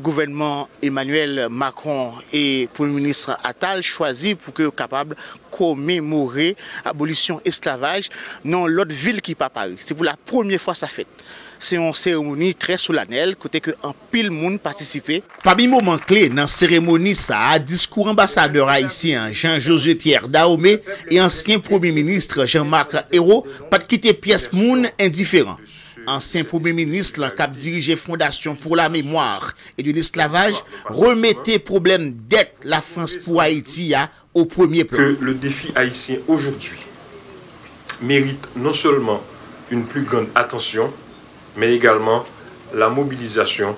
gouvernement Emmanuel Macron et Premier ministre Attal choisi pour que capable commémorer l'abolition esclavage dans l'autre ville qui pas Paris. C'est pour la première fois ça fait. C'est une cérémonie très solennelle, côté que un pile monde participé. Parmi les moments clés dans la cérémonie, ça a discours ambassadeur haïtien Jean-José Pierre Dahomey et ancien Premier ministre Jean-Marc Ayrault, pas de quitter pièce monde indifférent. Ancien Premier ministre qui a dirigé Fondation pour la mémoire et de l'esclavage, remettait problème dette la France pour Haïti au premier plan. Que le défi haïtien aujourd'hui mérite non seulement une plus grande attention, mais également la mobilisation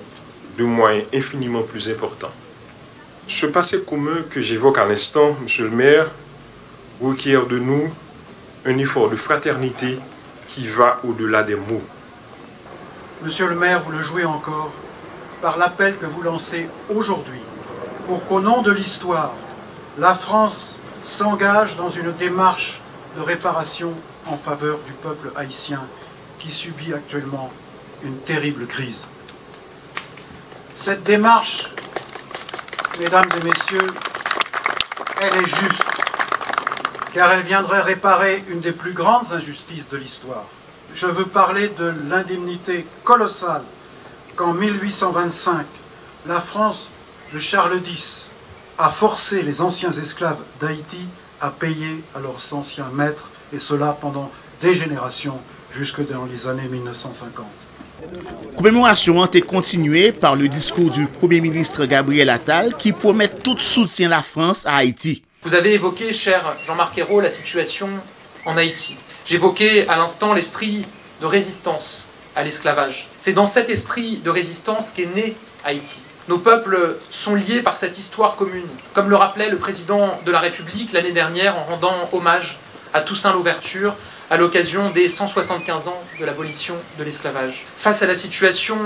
de moyens infiniment plus importants. Ce passé commun que j'évoque à l'instant, Monsieur le maire, requiert de nous un effort de fraternité qui va au-delà des mots. Monsieur le maire, vous le jouez encore par l'appel que vous lancez aujourd'hui pour qu'au nom de l'histoire, la France s'engage dans une démarche de réparation en faveur du peuple haïtien qui subit actuellement une terrible crise. Cette démarche, mesdames et messieurs, elle est juste, car elle viendrait réparer une des plus grandes injustices de l'histoire. Je veux parler de l'indemnité colossale qu'en 1825, la France de Charles X a forcé les anciens esclaves d'Haïti à payer à leurs anciens maîtres, et cela pendant des générations, jusque dans les années 1950. La commémoration a été continuée par le discours du Premier ministre Gabriel Attal qui promet tout soutien de la France à Haïti. Vous avez évoqué, cher Jean-Marc Ayrault, la situation en Haïti. J'évoquais à l'instant l'esprit de résistance à l'esclavage. C'est dans cet esprit de résistance qu'est né Haïti. Nos peuples sont liés par cette histoire commune, comme le rappelait le président de la République l'année dernière en rendant hommage à Toussaint Louverture à l'occasion des 175 ans de l'abolition de l'esclavage. Face à la situation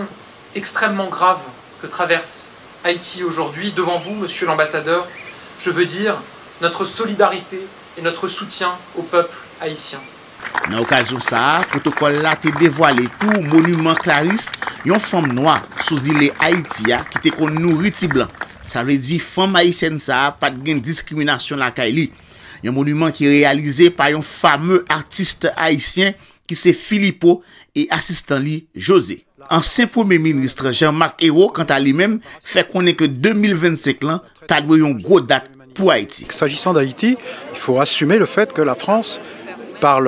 extrêmement grave que traverse Haïti aujourd'hui, devant vous, monsieur l'ambassadeur, je veux dire notre solidarité et notre soutien au peuple haïtien. Dans l'occasion de ça, le protocole a été dévoilé tout monument Clarisse, une femme noire sous l'île Haïti qui était nourrie blanc. Ça veut dire femme haïtienne ça pas de discrimination la Kaili. Un monument qui est réalisé par un fameux artiste haïtien qui c'est Philippot et assistant lui José. Ancien Premier ministre Jean-Marc Ayrault, quant à lui-même, fait connaître que 2025 là, t'as une grosse date pour Haïti. S'agissant d'Haïti, il faut assumer le fait que la France, par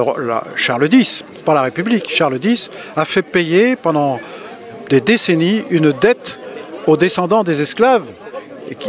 Charles X, par la République, Charles X, a fait payer pendant des décennies une dette aux descendants des esclaves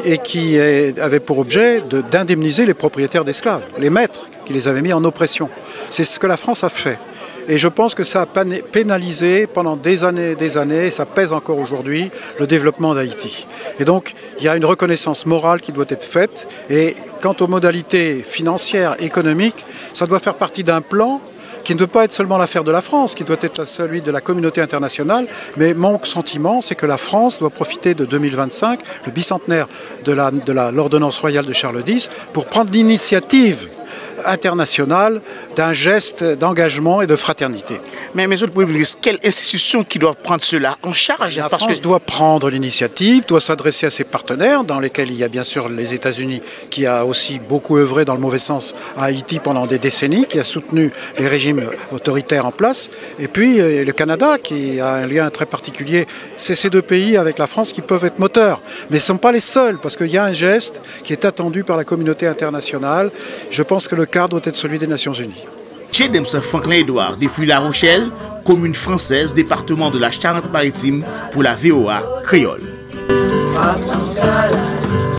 et qui avait pour objet d'indemniser les propriétaires d'esclaves, les maîtres qui les avaient mis en oppression. C'est ce que la France a fait. Et je pense que ça a pénalisé pendant des années, ça pèse encore aujourd'hui, le développement d'Haïti. Et donc, il y a une reconnaissance morale qui doit être faite. Et quant aux modalités financières, économiques, ça doit faire partie d'un plan qui ne doit pas être seulement l'affaire de la France, qui doit être celui de la communauté internationale. Mais mon sentiment, c'est que la France doit profiter de 2025, le bicentenaire de l'ordonnance royale de Charles X, pour prendre l'initiative internationale d'un geste d'engagement et de fraternité. Mais monsieur le Premier ministre, quelle institution qui doit prendre cela en charge? La France doit prendre l'initiative, doit s'adresser à ses partenaires, dans lesquels il y a bien sûr les États-Unis, qui a aussi beaucoup œuvré dans le mauvais sens à Haïti pendant des décennies, qui a soutenu les régimes autoritaires en place, et puis le Canada, qui a un lien très particulier. C'est ces deux pays avec la France qui peuvent être moteurs, mais ce ne sont pas les seuls, parce qu'il y a un geste qui est attendu par la communauté internationale. Je pense que le cadre doit être celui des Nations Unies. James Franklin-Edouard, depuis La Rochelle, commune française, département de la Charente-Maritime, pour la VOA Créole.